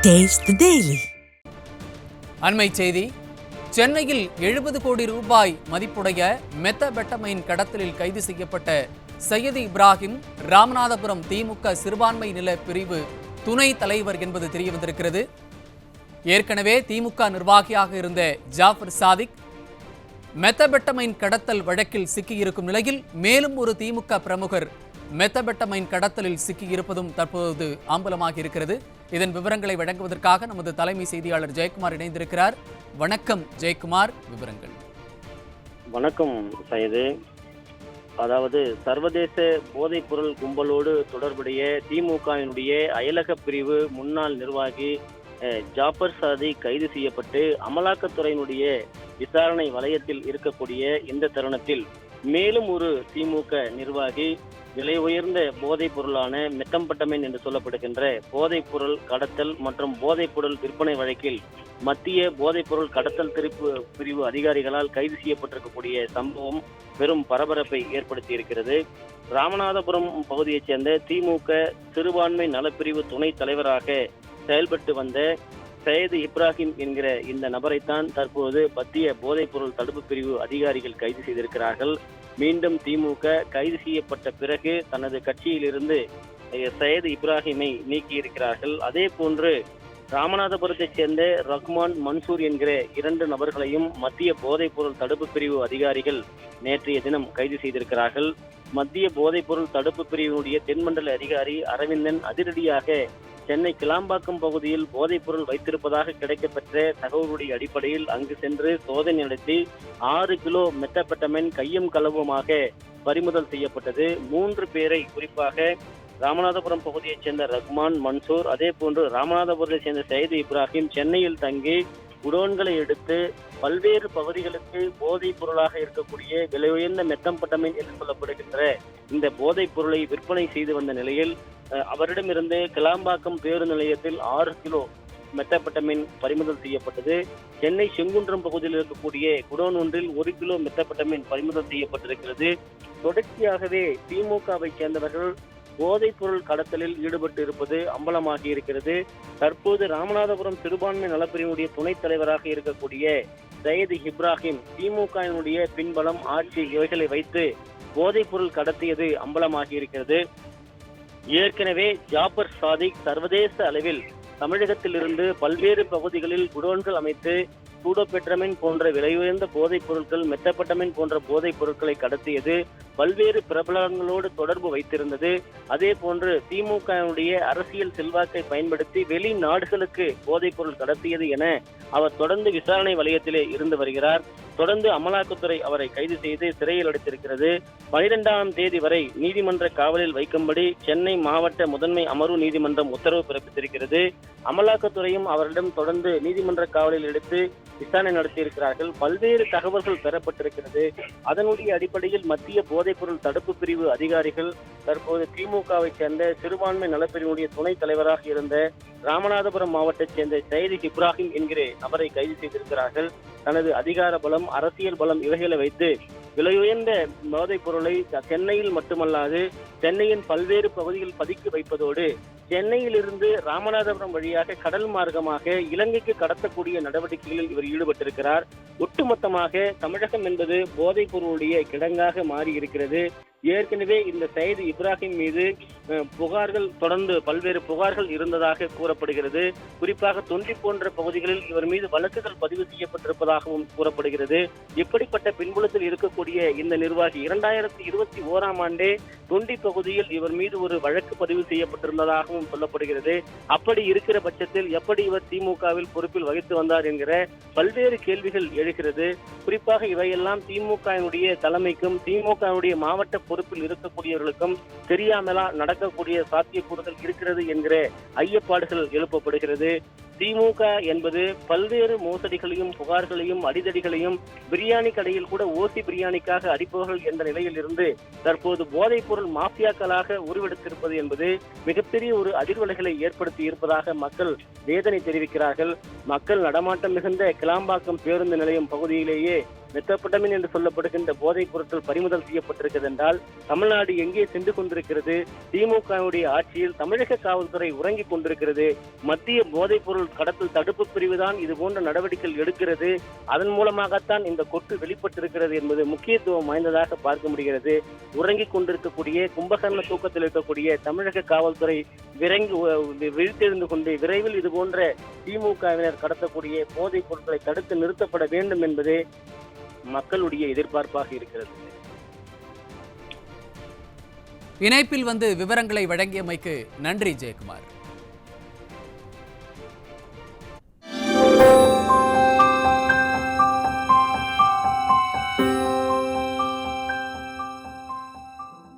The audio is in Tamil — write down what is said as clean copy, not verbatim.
Taste the Daily. அண்மை செய்தி. சென்னையில் 70 கோடி ரூபாய் மதிப்புடைய மெத்தபெட்டமைன் கடத்தலில் கைது செய்யப்பட்ட சையது இப்ராஹிம் ராமநாதபுரம் திமுக சிறுபான்மை நில பிரிவு துணை தலைவர் என்பது தெரியவந்திருக்கிறது. ஏற்கனவே திமுக நிர்வாகியாக இருந்த ஜாஃபர் சாதிக் மெத்தபெட்டமைன் கடத்தல் வழக்கில் சிக்கியிருக்கும் நிலையில் மேலும் ஒரு திமுக பிரமுகர் மெத்தபெட்டமைன் கடத்தலில் சிக்கியிருப்பதும் தற்போது அம்பலமாகி இருக்கிறது. இதன் விவரங்களை வழங்குவதற்காக நமது தலைமை செய்தியாளர் ஜெயக்குமார் இணைந்திருக்கிறார். வணக்கம் ஜெயக்குமார், விவரங்கள். வணக்கம் சையது. அதாவது சர்வதேச போதைப் பொருள் கும்பலோடு தொடர்புடைய திமுகவினுடைய அயலக பிரிவு முன்னாள் நிர்வாகி ஜாஃபர் சாதிக் கைது செய்யப்பட்டு அமலாக்கத்துறையினுடைய விசாரணை வலயத்தில் இருக்கக்கூடிய இந்த தருணத்தில் மேலும் ஒரு திமுக நிர்வாகி விலை உயர்ந்த போதைப் பொருளான மெத்தம்பட்டமைன் என்று சொல்லப்படுகின்ற போதைப் பொருள் கடத்தல் மற்றும் போதைப் பொருள் விற்பனை வழக்கில் மத்திய போதைப் பொருள் கடத்தல் பிரிவு அதிகாரிகளால் கைது செய்யப்பட்டிருக்கக்கூடிய சம்பவம் பெரும் பரபரப்பை ஏற்படுத்தி இருக்கிறது. ராமநாதபுரம் பகுதியைச் சேர்ந்த திமுக சிறுபான்மை நலப்பிரிவு துணை தலைவராக செயல்பட்டு வந்த சையது இப்ராஹிம் என்கிற இந்த நபரைத்தான் தற்போது மத்திய போதைப் பொருள் தடுப்பு பிரிவு அதிகாரிகள் கைது செய்திருக்கிறார்கள். மீண்டும் திமுக கைது செய்யப்பட்ட பிறகு தனது கட்சியிலிருந்து சையது இப்ராஹிமை நீக்கியிருக்கிறார்கள். அதே போன்று ராமநாதபுரத்தைச் சேர்ந்த ரஹ்மான் மன்சூர் என்கிற 2 நபர்களையும் மத்திய போதைப் பொருள் தடுப்பு பிரிவு அதிகாரிகள் நேற்றைய தினம் கைது செய்திருக்கிறார்கள். மத்திய போதைப் பொருள் தடுப்பு பிரிவினுடைய தென்மண்டல அதிகாரி அரவிந்தன் அதிரடியாக சென்னை கிளாம்பாக்கம் பகுதியில் போதைப் பொருள் வைத்திருப்பதாக கிடைக்கப்பெற்ற தகவலுடைய அடிப்படையில் அங்கு சென்று சோதனை நடத்தி 6 கிலோ மெத்தபெட்டமைன் கையும் களவுமாக பறிமுதல் செய்யப்பட்டது. 3 பேரை, குறிப்பாக ராமநாதபுரம் பகுதியைச் சேர்ந்த ரஹ்மான் மன்சூர், அதே போன்று ராமநாதபுரத்தைச் சேர்ந்த சையது இப்ராஹிம் சென்னையில் தங்கி குடோன்களை எடுத்து பல்வேறு பகுதிகளுக்கு போதைப் பொருளாக இருக்கக்கூடிய விலை உயர்ந்த மெத்தம்பட்டமைன் என்று சொல்லப்படுகின்ற இந்த போதைப் பொருளை விற்பனை செய்து வந்த நிலையில் அவரிடமிருந்து கிளாம்பாக்கம் பேருந்து நிலையத்தில் 6 கிலோ மெத்தபெட்டமைன் பறிமுதல் செய்யப்பட்டது. சென்னை செங்குன்றம் பகுதியில் இருக்கக்கூடிய குடோன் ஒன்றில் 1 கிலோ மெத்தபெட்டமைன் பறிமுதல் செய்யப்பட்டிருக்கிறது. தொடர்ச்சியாகவே திமுகவை சேர்ந்தவர்கள் போதைப் பொருள் கடத்தலில் ஈடுபட்டு இருப்பது அம்பலமாகி இருக்கிறது. தற்போது ராமநாதபுரம் சிறுபான்மை நலப்பிரிவுடைய துணைத் தலைவராக இருக்கக்கூடிய சையது இப்ராஹிம் திமுகவினுடைய பின்பலம், ஆட்சி இவைகளை வைத்து போதைப் பொருள் கடத்தியது அம்பலமாகி இருக்கிறது. ஏற்கனவே ஜாஃபர் சாதிக் சர்வதேச அளவில் தமிழகத்திலிருந்து பல்வேறு பகுதிகளில் குடோன்கள் அமைத்து சூடோபெட்ரமைன் போன்ற விலை உயர்ந்த போதைப் பொருட்கள், மெத்தபெட்டமைன் போன்ற போதைப் பொருட்களை கடத்தியது, பல்வேறு பிரபலங்களோடு தொடர்பு வைத்திருந்தது. அதே போன்று திமுகவுடைய அரசியல் செல்வாக்கை பயன்படுத்தி வெளிநாடுகளுக்கு போதைப் பொருள் கடத்தியது என அவர் தொடர்ந்து விசாரணை வலயத்திலே இருந்து வருகிறார். தொடர்ந்து அமலாக்கத்துறை அவரை கைது செய்து சிறையில் அடைத்திருக்கிறது. 12ஆம் தேதி வரை நீதிமன்ற காவலில் வைக்கும்படி சென்னை மாவட்ட முதன்மை அமர்வு நீதிமன்றம் உத்தரவு பிறப்பித்திருக்கிறது. அமலாக்கத்துறையும் அவரிடம் தொடர்ந்து நீதிமன்ற காவலில் எடுத்து விசாரணை நடத்தியிருக்கிறார்கள். பல்வேறு தகவல்கள் பெறப்பட்டிருக்கிறது. அதனுடைய அடிப்படையில் மத்திய போதைப் பொருள் தடுப்பு பிரிவு அதிகாரிகள் தற்போது திமுகவை சேர்ந்த சிறுபான்மை நலப்பிரிவுடைய துணைத் தலைவராக இருந்த ராமநாதபுரம் மாவட்டத்தைச் சேர்ந்த சையது இப்ராஹிம் என்கிற நபரை கைது செய்திருக்கிறார்கள். தனது அதிகார பலம், அரசியல் பலம் இவைகளை வைத்து விலையுயர்ந்த போதைப் பொருளை சென்னையில் மட்டுமல்லாது சென்னையின் பல்வேறு பகுதிகளில் பதுக்கி வைப்பதோடு சென்னையிலிருந்து ராமநாதபுரம் வழியாக கடல் மார்க்கமாக இலங்கைக்கு கடத்தக்கூடிய நடவடிக்கைகளில் இவர் ஈடுபட்டிருக்கிறார். ஒட்டுமொத்தமாக தமிழகம் என்பது போதைப் பொருளுடைய கிடங்காக மாறி இருக்கிறது. ஏற்கனவே இந்த சையது இப்ராஹிம் மீது புகார்கள், தொடர்ந்து பல்வேறு புகார்கள் இருந்ததாக கூறப்படுகிறது. குறிப்பாக தொண்டி போன்ற பகுதிகளில் இவர் மீது வழக்குகள் பதிவு செய்யப்பட்டிருப்பதாகவும் கூறப்படுகிறது. இப்படிப்பட்ட பின்புலத்தில் இருக்கக்கூடிய இந்த நிர்வாகி 2021ஆம் ஆண்டே தொண்டி பகுதியில் இவர் மீது ஒரு வழக்கு பதிவு செய்யப்பட்டிருந்ததாகவும் சொல்லப்படுகிறது. அப்படி இருக்கிற பட்சத்தில் எப்படி இவர் திமுகவில் பொறுப்பில் வகித்து வந்தார் என்கிற பல்வேறு கேள்விகள் எழுகிறது. குறிப்பாக இவையெல்லாம் திமுகவினுடைய தலைமைக்கும் திமுகவினுடைய மாவட்ட பொறுப்பில் இருக்கக்கூடியவர்களுக்கும் தெரியாமலா நடக்கக்கூடிய சாத்தியக்கூறுகள் இருக்கிறது என்கிற ஐயப்பாடுகள் எழுப்பப்படுகிறது. திமுக என்பது பல்வேறு மோசடிகளையும் புகார்களையும் அடிதடிகளையும், பிரியாணி கடையில் கூட ஓசி பிரியாணிக்காக அடிப்பவர்கள் என்ற நிலையில் இருந்து தற்போது போதைப் பொருள் மாஃபியாக்களாக உருவெடுத்திருப்பது என்பது மிகப்பெரிய ஒரு அதிர்வலைகளை ஏற்படுத்தி இருப்பதாக மக்கள் வேதனை தெரிவிக்கிறார்கள். மக்கள் நடமாட்டம் மிகுந்த கிளாம்பாக்கம் பேருந்து நிலையம் பகுதியிலேயே மெத்தபெட்டமின் என்று சொல்லப்படுகின்ற போதைப் பொருட்கள் பறிமுதல் செய்யப்பட்டிருக்கிறது என்றால் தமிழ்நாடு எங்கே சென்று கொண்டிருக்கிறது? திமுகவுடைய ஆட்சியில் தமிழக காவல்துறை உறங்கிக் கொண்டிருக்கிறது. மத்திய போதைப் பொருள் கடத்தல் தடுப்பு பிரிவு தான் இது போன்ற நடவடிக்கைகள் எடுக்கிறது. அதன் மூலமாகத்தான் இந்த கொட்டு வெளிப்பட்டிருக்கிறது என்பது முக்கியத்துவம் வாய்ந்ததாக பார்க்க முடிகிறது. உறங்கிக் கொண்டிருக்கக்கூடிய கும்பகர்ண தூக்கத்தில் இருக்கக்கூடிய தமிழக காவல்துறை விழித்தெழுந்து கொண்டு விரைவில் இது போன்ற திமுகவினர் கடத்தக்கூடிய போதைப் பொருட்களை தடுத்து நிறுத்தப்பட வேண்டும் என்பதே மக்களுடைய எதிர்பார்ப்பாக இருக்கிறது. இணைப்பில் வந்து விவரங்களை வழங்கியமைக்கு நன்றி ஜெயக்குமார்.